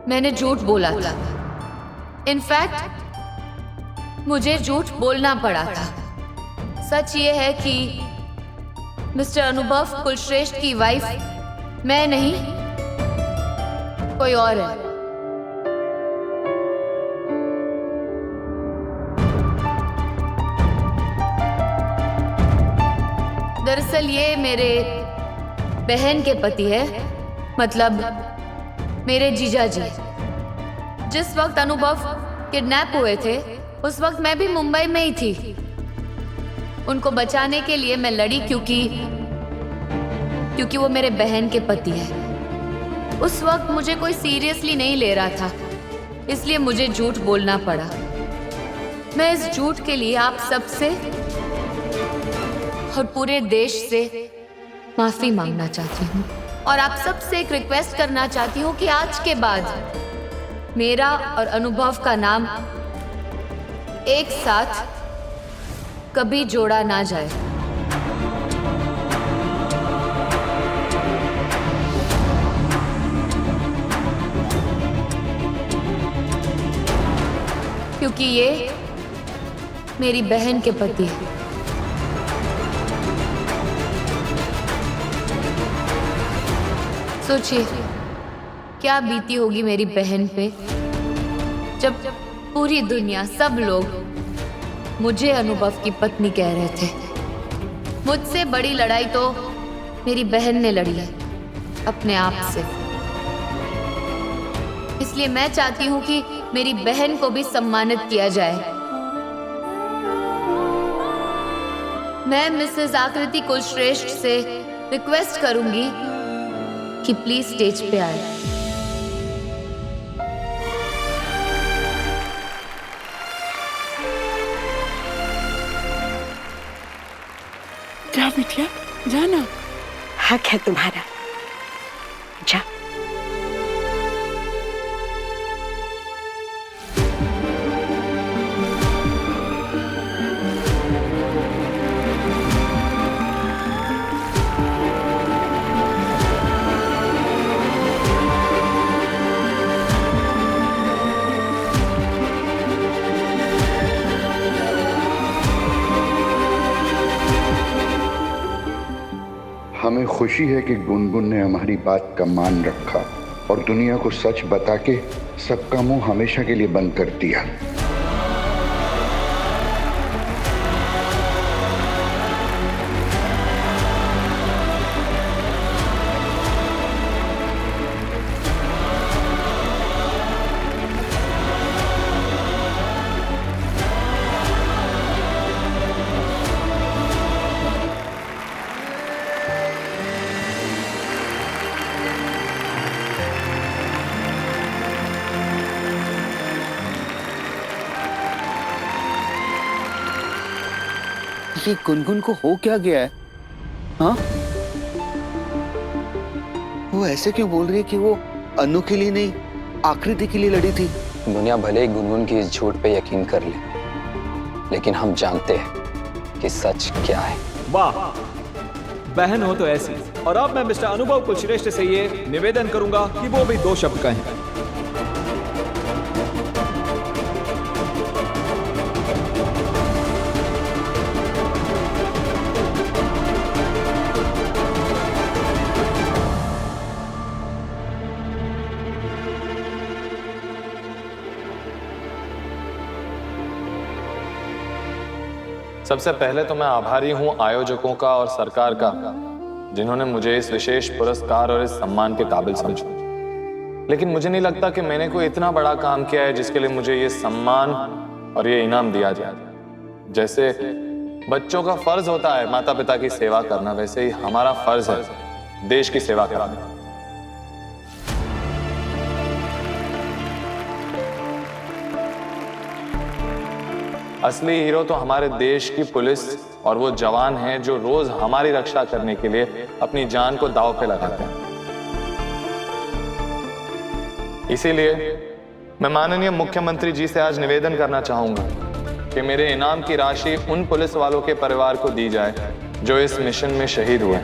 मैंने झूठ बोला था। इनफैक्ट मुझे झूठ बोलना पड़ा था। सच ये है कि मिस्टर अनुभव कुलश्रेष्ठ की वाइफ मैं नहीं, कोई और है। दरअसल ये मेरे बहन के पति है, मतलब मेरे जीजा जी। जिस वक्त अनुभव किडनैप हुए थे उस वक्त मैं भी मुंबई में ही थी। उनको बचाने के लिए मैं लड़ी क्योंकि वो मेरे बहन के पति है। उस वक्त मुझे कोई सीरियसली नहीं ले रहा था, इसलिए मुझे झूठ बोलना पड़ा। मैं इस झूठ के लिए आप सबसे और पूरे देश से माफी मांगना चाहती हूँ और आप सबसे एक रिक्वेस्ट करना चाहती हूँ कि आज के बाद मेरा और अनुभव का नाम एक साथ कभी जोड़ा ना जाए। क्योंकि ये मेरी बहन के पति है। सोचिए क्या बीती होगी मेरी बहन पे जब पूरी दुनिया, सब लोग मुझे अनुभव की पत्नी कह रहे थे। मुझसे बड़ी लड़ाई तो मेरी बहन ने लड़ी है अपने आप से। इसलिए मैं चाहती हूँ कि मेरी बहन को भी सम्मानित किया जाए। मैं मिसेस आकृति कुलश्रेष्ठ से रिक्वेस्ट करूंगी कि प्लीज स्टेज पे आए। जा बिटिया, जाना। हक है तुम्हारा, जा। हमें खुशी है कि गुनगुन ने हमारी बात का मान रखा और दुनिया को सच बता के सबका मुंह हमेशा के लिए बंद कर दिया। ये गुनगुन को हो क्या गया है? हाँ, वो ऐसे क्यों बोल रही है कि वो अनु के लिए नहीं, आकृति के लिए लड़ी थी? दुनिया भले ही गुनगुन की इस झूठ पे यकीन कर ले, लेकिन हम जानते हैं कि सच क्या है। वाह, बहन हो तो ऐसी। और अब मैं मिस्टर अनुभव कुलश्रेष्ठ से ये निवेदन करूंगा कि वो भी 2 शब्द कहें। सबसे पहले तो मैं आभारी हूं आयोजकों का और सरकार का, जिन्होंने मुझे इस विशेष पुरस्कार और इस सम्मान के काबिल समझा। लेकिन मुझे नहीं लगता कि मैंने कोई इतना बड़ा काम किया है जिसके लिए मुझे ये सम्मान और ये इनाम दिया जाए। जैसे बच्चों का फर्ज होता है माता पिता की सेवा करना, वैसे ही हमारा फर्ज है देश की सेवा करना। असली हीरो तो हमारे देश की पुलिस और वो जवान हैं जो रोज हमारी रक्षा करने के लिए अपनी जान को दांव पे लगाते हैं। इसीलिए मैं माननीय मुख्यमंत्री जी से आज निवेदन करना चाहूंगा कि मेरे इनाम की राशि उन पुलिस वालों के परिवार को दी जाए जो इस मिशन में शहीद हुए।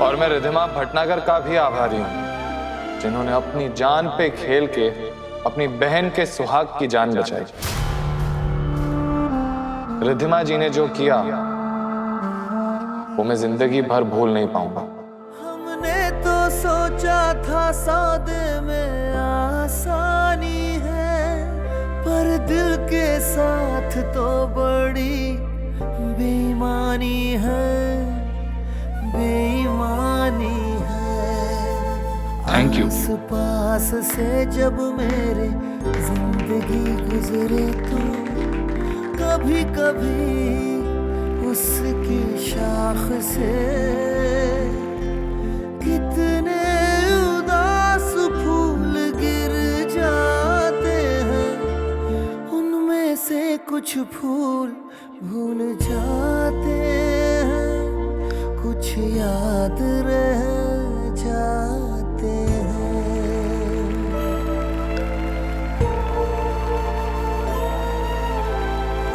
और मैं रिद्धिमा भटनागर का भी आभारी हूं, जिन्होंने अपनी जान पे खेल के अपनी बहन के सुहाग की जान बचाई। रिद्धिमा जी ने जो किया वो मैं जिंदगी भर भूल नहीं पाऊंगा। हमने तो सोचा था सौदे में आसानी है, पर दिल के साथ तो बड़ी बेईमानी है, बेईमानी है। Thank you. आस पास से जब मेरे जिंदगी गुजरे तो कभी कभी उसकी शाख से कितने उदास फूल गिर जाते हैं, उनमें से कुछ फूल भूल जाते हैं, कुछ याद रह जाते हैं।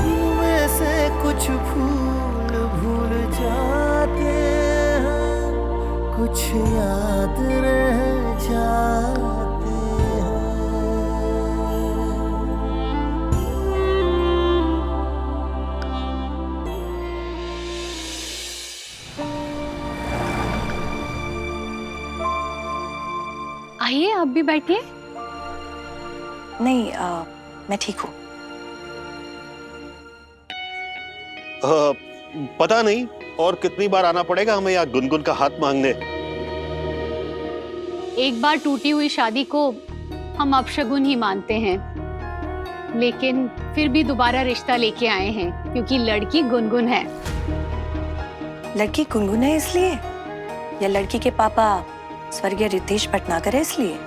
उनमें से कुछ फूल भूल जाते हैं, कुछ याद रह जाते हैं। आइए, आप भी बैठिए। नहीं, मैं ठीक हूँ। पता नहीं और कितनी बार आना पड़ेगा हमें यहाँ गुनगुन का हाथ मांगने। एक बार टूटी हुई शादी को हम अपशगुन ही मानते हैं, लेकिन फिर भी दोबारा रिश्ता लेके आए हैं क्योंकि लड़की गुनगुन है। लड़की गुनगुन है इसलिए, या लड़की के पापा स्वर्गीय रितेश भटनागर है इसलिए?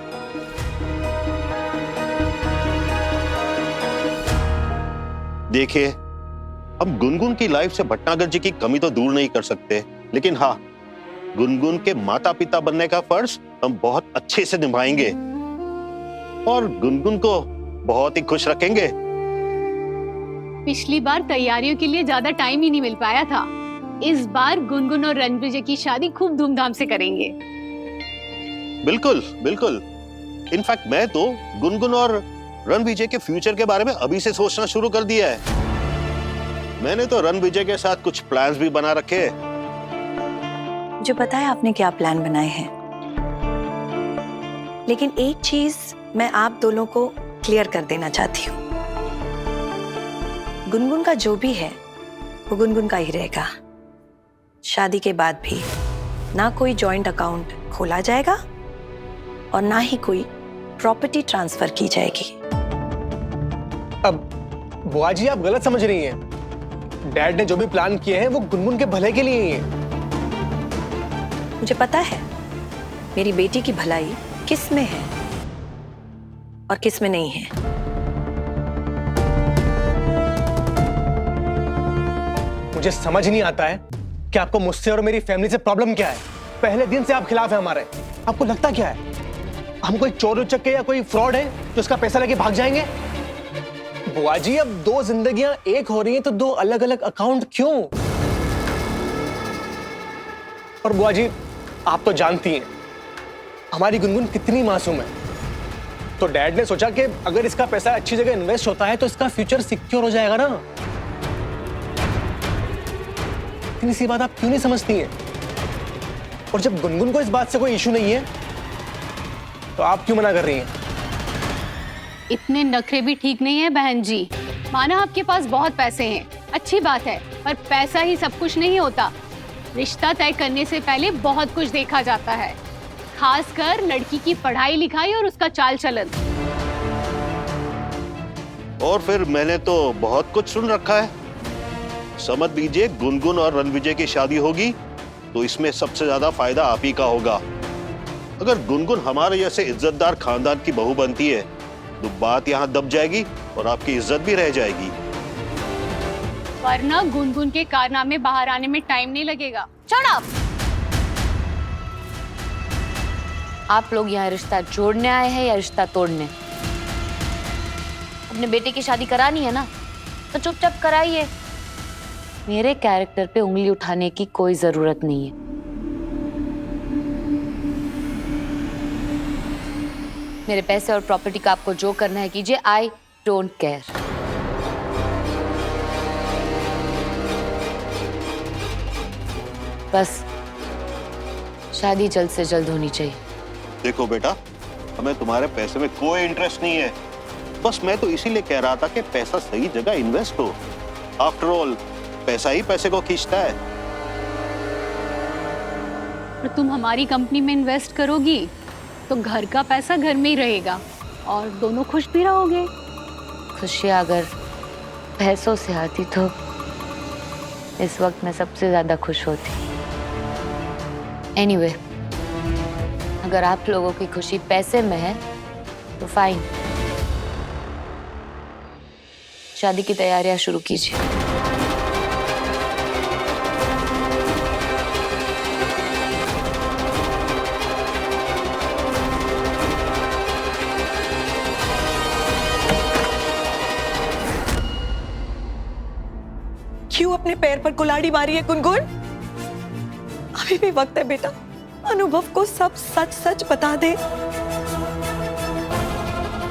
देखिए, हम गुनगुन की लाइफ से भटनागर जी की कमी तो दूर नहीं कर सकते, लेकिन हाँ, गुनगुन के माता पिता बनने का फर्ज हम बहुत अच्छे से निभाएंगे और गुनगुन को बहुत ही खुश रखेंगे। पिछली बार तैयारियों के लिए ज्यादा टाइम ही नहीं मिल पाया था। इस बार गुनगुन और रणविजय की शादी खूब धूमधाम से करेंगे। बिल्कुल बिल्कुल। इनफैक्ट मैं तो गुनगुन और रणविजय के फ्यूचर के बारे में अभी से सोचना शुरू कर दिया है। मैंने तो रणविजय के साथ कुछ प्लान्स भी बना रखे हैं। मुझे पता है आपने क्या प्लान बनाए हैं, लेकिन एक चीज मैं आप दोनों को क्लियर कर देना चाहती हूँ। गुनगुन का जो भी है वो गुनगुन का ही रहेगा। शादी के बाद भी ना कोई जॉइंट अकाउंट खोला जाएगा और ना ही कोई प्रॉपर्टी ट्रांसफर की जाएगी। अब बुआ जी, आप गलत समझ रही हैं। डैड ने जो भी प्लान किए हैं वो गुनगुन के भले के लिए ही है। मुझे पता है मेरी बेटी की भलाई किस में है और किस में नहीं है। मुझे समझ नहीं आता है कि आपको मुझसे और मेरी फैमिली से प्रॉब्लम क्या है। पहले दिन से आप खिलाफ हैं हमारे। आपको लगता क्या है हम कोई चोर उचक्के या कोई फ्रॉड है जो उसका पैसा लेके भाग जाएंगे? बुआ जी, अब दो जिंदगियां एक हो रही हैं तो दो अलग अलग अकाउंट क्यों? और बुआ जी, आप तो जानती हैं हमारी गुनगुन कितनी मासूम है। तो डैड ने सोचा कि अगर इसका पैसा अच्छी जगह इन्वेस्ट होता है तो इसका फ्यूचर सिक्योर हो जाएगा ना। इतनी सी बात आप क्यों नहीं समझती हैं? और जब गुनगुन को इस बात से कोई इशू नहीं है तो आप क्यों मना कर रही हैं? इतने नखरे भी ठीक नहीं है बहन जी। माना आपके पास बहुत पैसे हैं, अच्छी बात है, पर पैसा ही सब कुछ नहीं होता। रिश्ता तय करने से पहले बहुत कुछ देखा जाता है, खासकर लड़की की पढ़ाई लिखाई और उसका चाल चलन। और फिर मैंने तो बहुत कुछ सुन रखा है। समझ लीजिए, गुनगुन और रणविजय की शादी होगी तो इसमें सबसे ज्यादा फायदा आप ही का होगा। अगर गुनगुन हमारे जैसे इज्जतदार खानदान की बहू बनती है तो बात यहाँ दब जाएगी और आपकी इज्जत भी रह जाएगी। वरना गुनगुन के कारनामे बाहर आने में टाइम नहीं लगेगा। Shut up! आप लोग यहाँ रिश्ता जोड़ने आए हैं या रिश्ता तोड़ने? अपने बेटे की शादी करानी है ना, तो चुपचाप कराइए। मेरे कैरेक्टर पे उंगली उठाने की कोई जरूरत नहीं है। मेरे पैसे और प्रॉपर्टी का आपको जो करना है कीजिए, आई डोंट केयर। बस शादी जल्द से जल्द होनी चाहिए। देखो बेटा, हमें तुम्हारे पैसे में कोई इंटरेस्ट नहीं है। बस मैं तो इसीलिए कह रहा था कि पैसा सही जगह इन्वेस्ट हो। आफ्टर ऑल पैसा ही पैसे को खींचता है। और तुम हमारी कंपनी में इन्वेस्ट करोगी तो घर का पैसा घर में ही रहेगा और दोनों खुश भी रहोगे। खुशियाँ अगर पैसों से आती तो इस वक्त मैं सबसे ज्यादा खुश होती। एनीवे, अगर आप लोगों की खुशी पैसे में है तो फाइन, शादी की तैयारियां शुरू कीजिए। क्यों अपने पैर पर कुल्हाड़ी मारी है गुनगुन? अभी भी वक्त है बेटा, अनुभव को सब सच सच बता दे।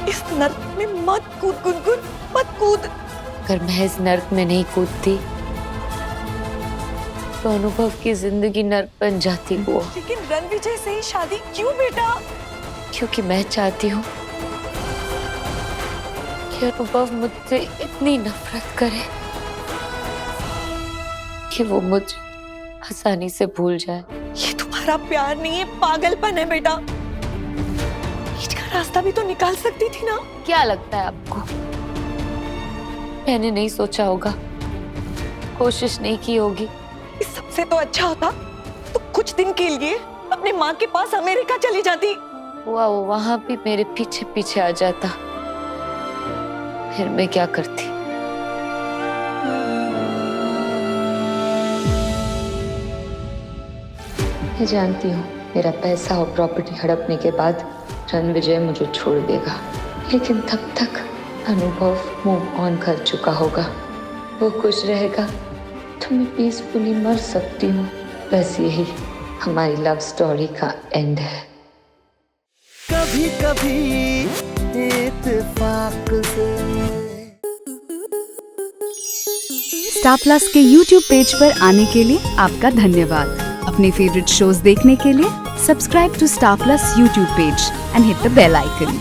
इस नर्क में मत कूद गुनगुन, मत कूद। अगर मैं इस नर्क में नहीं कूदती तो अनुभव की जिंदगी नर्क बन जाती। वो लेकिन रणविजय से ही शादी क्यों बेटा? क्योंकि मैं चाहती हूँ कि अनुभव मुझसे इतनी नफरत करे कि वो मुझे आसानी से भूल जाए। ये तुम्हारा प्यार नहीं है, पागलपन है बेटा। बीच का रास्ता भी तो निकाल सकती थी ना। क्या लगता है आपको मैंने नहीं सोचा होगा, कोशिश नहीं की होगी? इस सबसे तो अच्छा होता तो कुछ दिन के लिए अपनी माँ के पास अमेरिका चली जाती। वो वहां भी मेरे पीछे पीछे आ जाता, फिर मैं क्या करती? मैं जानती हूँ मेरा पैसा और प्रॉपर्टी हड़पने के बाद रणविजय मुझे छोड़ देगा, लेकिन तब तक अनुभव मूव ऑन कर चुका होगा। वो खुश रहेगा तो मैं पीसफुली मर सकती हूँ। बस यही हमारी लव स्टोरी का एंड है। कभी कभी इत्तेफाक से। स्टार प्लस के YouTube पेज पर आने के लिए आपका धन्यवाद। अपने फेवरेट शोज देखने के लिए subscribe to Star Plus YouTube page and hit the bell icon.